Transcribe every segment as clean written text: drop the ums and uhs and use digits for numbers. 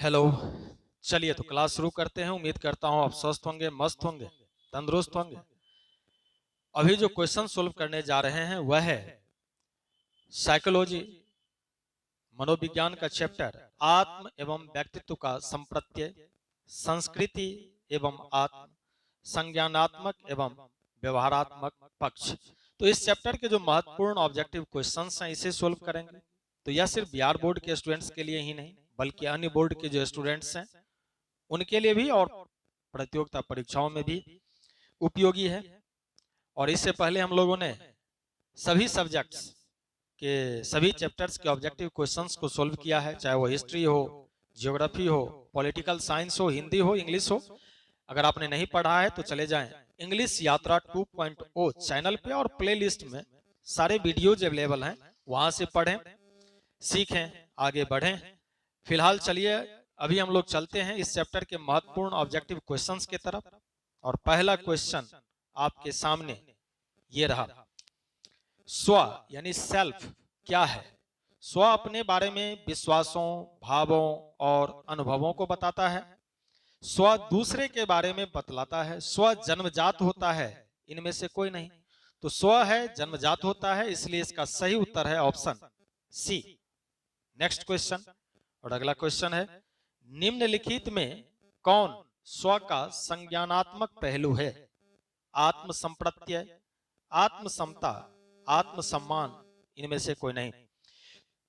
Hello. चलिए तो class शुरू करते हैं। उम्मीद करता हूं आप स्वस्थ होंगे, मस्त होंगे, तंदुरुस्त होंगे। अभी जो क्वेश्चन सोल्व करने जा रहे हैं वह है साइकोलॉजी, मनोविज्ञान का चैप्टर आत्म एवं व्यक्तित्व का संप्रत्यय, संस्कृति एवं आत्म, संज्ञानात्मक एवं व्यवहारात्मक पक्ष। तो इस चैप्टर के जो महत्वपूर्ण ऑब्जेक्टिव क्वेश्चंस हैं इसे सोल्व करेंगे। तो यह सिर्फ बिहार बोर्ड के स्टूडेंट्स के लिए ही नहीं बल्कि अन्य बोर्ड के जो स्टूडेंट्स हैं उनके लिए भी और प्रतियोगिता परीक्षाओं में भी उपयोगी है। और इससे पहले हम लोगों ने सभी सब्जेक्ट्स के सभी चैप्टर्स के ऑब्जेक्टिव क्वेश्चंस को सोल्व किया है, चाहे वो हिस्ट्री हो, ज्योग्राफी हो, पॉलिटिकल साइंस हो, हिंदी हो, इंग्लिश हो। अगर आपने नहीं पढ़ा है तो चले जाएं इंग्लिश यात्रा 2.0 चैनल पे और प्लेलिस्ट में सारे वीडियोज अवेलेबल हैं, वहां से पढ़ें, सीखें, आगे बढ़ें। फिलहाल चलिए अभी हम लोग चलते हैं इस चैप्टर के महत्वपूर्ण ऑब्जेक्टिव क्वेश्चंस की तरफ। और पहला क्वेश्चन आपके सामने ये रहा। स्व यानी सेल्फ क्या है? स्व अपने बारे में विश्वासों, भावों और अनुभवों को बताता है। स्व दूसरे के बारे में बतलाता है। स्व जन्मजात होता है, इनमें से कोई नहीं। तो स्व है, जन्मजात होता है, इसलिए इसका सही उत्तर है ऑप्शन सी। Next question. और अगला क्वेश्चन है, निम्नलिखित में कौन स्व का संज्ञानात्मक पहलू है? आत्म संप्रत्यय, आत्म समता, आत्म सम्मान, इनमें से कोई नहीं।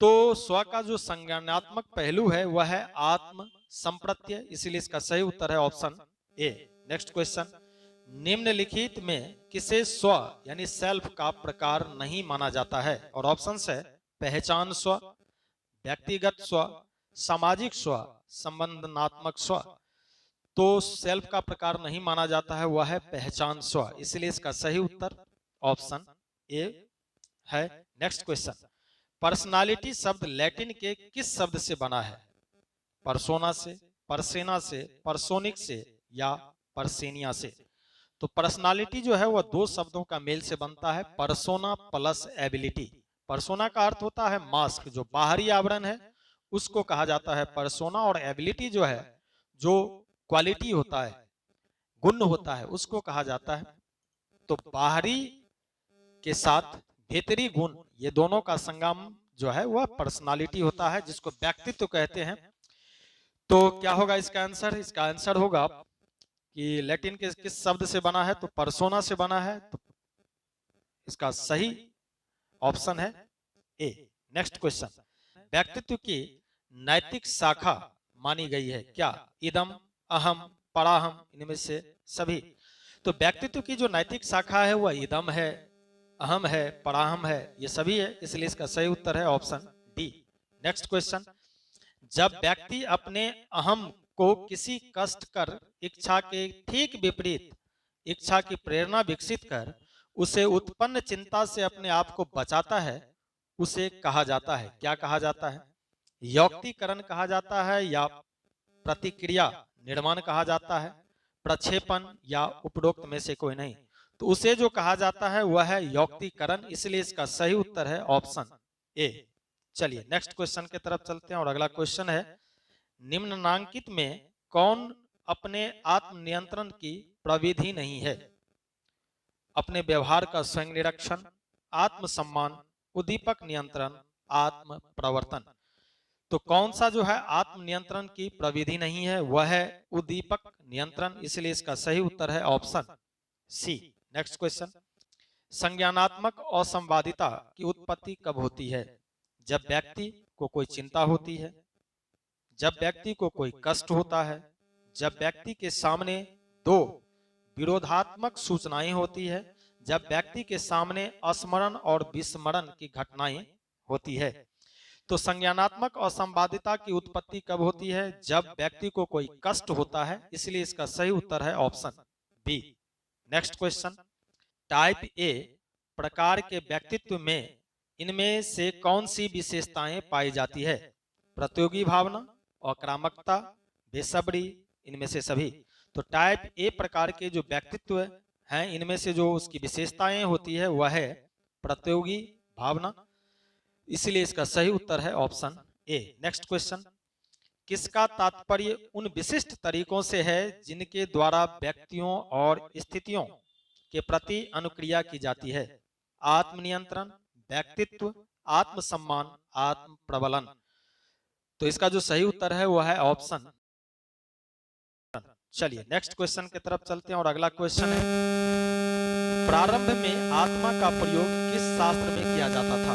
तो स्व का जो संज्ञानात्मक पहलू है वह है आत्म संप्रत्यय, इसीलिए इसका सही उत्तर है ऑप्शन ए। नेक्स्ट क्वेश्चन, निम्नलिखित में किसे स्व यानी सेल्फ का प्रकार नहीं माना जाता है? और ऑप्शन है पहचान स्व, व्यक्तिगत स्व, सामाजिक स्व, संबंधनात्मक स्व। तो सेल्फ का प्रकार नहीं माना जाता है वह है पहचान स्व, इसलिए इसका सही उत्तर ऑप्शन ए है। नेक्स्ट क्वेश्चन, पर्सनालिटी शब्द लैटिन के किस शब्द से बना है? परसोना से, परसेना से, परसोनिक से या परसेनिया से? तो पर्सनालिटी जो है वह दो शब्दों का मेल से बनता है, परसोना प्लस एबिलिटी। परसोना का अर्थ होता है मास्क, जो बाहरी आवरण है उसको कहा जाता है परसोना, और एबिलिटी जो है जो क्वालिटी होता है, गुण होता है, उसको कहा जाता है। तो बाहरी के साथ भीतरी गुण, ये दोनों का संगम जो है वह पर्सनालिटी होता है, जिसको व्यक्तित्व कहते हैं। तो क्या होगा इसका आंसर? इसका आंसर होगा कि लैटिन के किस शब्द से बना है? तो परसोना से बना है, तो इसका सही ऑप्शन है ए। नेक्स्ट क्वेश्चन, व्यक्तित्व की नैतिक शाखा मानी गई है क्या? इदम, अहम, पराहम, इनमें से सभी। तो व्यक्तित्व की जो नैतिक शाखा है वह इदम है, अहम है, पराहम है, ये सभी है, इसलिए इसका सही उत्तर है ऑप्शन डी। नेक्स्ट क्वेश्चन, जब व्यक्ति अपने अहम को किसी कष्ट कर इच्छा के ठीक विपरीत इच्छा की प्रेरणा विकसित कर उसे उत्पन्न चिंता से अपने आप को बचाता है, उसे कहा जाता है, क्या कहा जाता है? यौक्तिकरण कहा जाता है या प्रतिक्रिया निर्माण कहा जाता है, प्रक्षेपण या उपरोक्त में से कोई नहीं? तो उसे जो कहा जाता है वह है यौक्तिकरण, इसलिए इसका सही उत्तर है ऑप्शन ए। चलिए नेक्स्ट क्वेश्चन की तरफ चलते हैं। और अगला क्वेश्चन है, निम्नांकित में कौन अपने आत्म नियंत्रण की प्रविधि नहीं है? अपने व्यवहार का स्वयं निरीक्षण, आत्म सम्मान, उद्दीपक नियंत्रण, आत्म प्रवर्तन। तो कौन सा जो है आत्म नियंत्रण की प्रविधि नहीं है? वह है उद्दीपक नियंत्रण, इसलिए इसका सही उत्तर है ऑप्शन सी। नेक्स्ट क्वेश्चन, संज्ञानात्मक असंवादिता की उत्पत्ति कब होती है? जब व्यक्ति को कोई चिंता होती है, जब व्यक्ति को कोई कष्ट होता है, जब व्यक्ति के सामने दो विरोधात्मक सूचनाएं होती है, जब व्यक्ति के सामने स्मरण और विस्मरण की घटनाएं होती है। तो संज्ञानात्मक असंवादिता की उत्पत्ति कब होती है? जब व्यक्ति को कोई कष्ट होता है, इसलिए इसका सही उत्तर है option B. Next question, type A प्रकार के व्यक्तित्व में इनमें से कौन सी विशेषताएं पाई जाती है? प्रतियोगी भावना, आक्रामकता, बेसब्री, इनमें से सभी। तो टाइप ए प्रकार के जो व्यक्तित्व हैं इनमें से जो उसकी विशेषताएं होती है वह है प्रतियोगी भावना, इसलिए इसका सही उत्तर है ऑप्शन ए। नेक्स्ट क्वेश्चन, किसका तात्पर्य उन विशिष्ट तरीकों से है जिनके द्वारा व्यक्तियों और स्थितियों के प्रति अनुक्रिया की जाती है? आत्मनियंत्रण, व्यक्तित्व, आत्मसम्मान, आत्म प्रबलन। तो इसका जो सही उत्तर है वो है ऑप्शन। चलिए नेक्स्ट क्वेश्चन की तरफ चलते हैं और अगला क्वेश्चन है, प्रारंभ में आत्मा का प्रयोग किस शास्त्र में किया जाता था?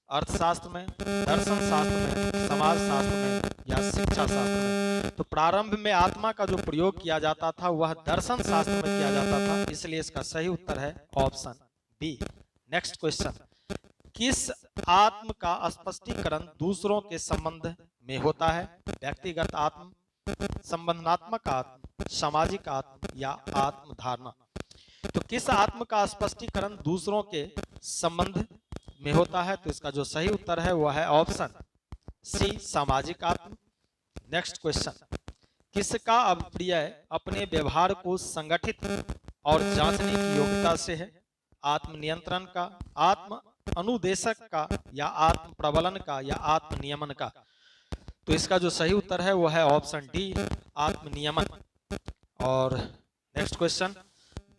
अर्थशास्त्र में, दर्शन शास्त्र में, समाज शास्त्र में या शिक्षा शास्त्र में? तो प्रारंभ में आत्मा का जो प्रयोग किया जाता था वह दर्शन शास्त्र में किया जाता था, इसलिए इसका सही उत्तर है ऑप्शन बी। नेक्स्ट क्वेश्चन, किस आत्म का स्पष्टीकरण दूसरों के संबंध में होता है? व्यक्तिगत आत्म, संबंधात्मक आत्म, सामाजिक आत्म या आत्म धारणा? तो किस आत्म का स्पष्टीकरण दूसरों के संबंध में होता है? तो इसका जो सही उत्तर है वह है ऑप्शन सी, सामाजिक आत्म। नेक्स्ट क्वेश्चन, किसका अभिप्राय अपने व्यवहार को संगठित और जांचने की योग्यता से है? आत्मनियंत्रण का, आत्म अनुदेशक का या आत्म प्रबलन का या आत्म नियमन का? तो इसका जो सही उत्तर है वह है ऑप्शन डी, आत्म नियमन। और नेक्स्ट क्वेश्चन,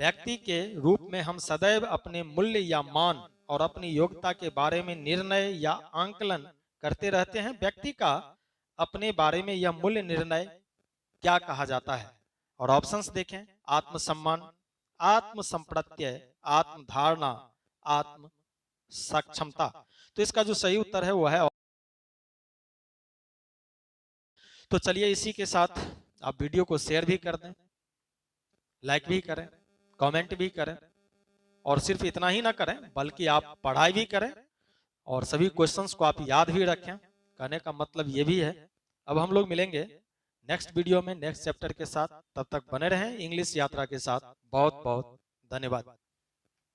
व्यक्ति के रूप में हम सदैव अपने मूल्य या मान और अपनी योग्यता के बारे में निर्णय या आंकलन करते रहते हैं। व्यक्ति का अपने बारे में यह मूल्य निर्णय क्या कहा जाता है? और ऑप्शंस देखें, आत्मसम्मान, आत्म संप्रत्यय, आत्म धारणा, आत्म सक्षमता। तो इसका जो सही उत्तर है वह है। तो चलिए इसी के साथ आप वीडियो को शेयर भी कर दें, लाइक भी करें, कमेंट भी करें, और सिर्फ इतना ही ना करें बल्कि आप पढ़ाई भी करें और सभी क्वेश्चंस को आप याद भी रखें। कहने का मतलब ये भी है। अब हम लोग मिलेंगे नेक्स्ट वीडियो में नेक्स्ट चैप्टर के साथ, तब तक बने रहें इंग्लिश यात्रा के साथ। बहुत बहुत धन्यवाद।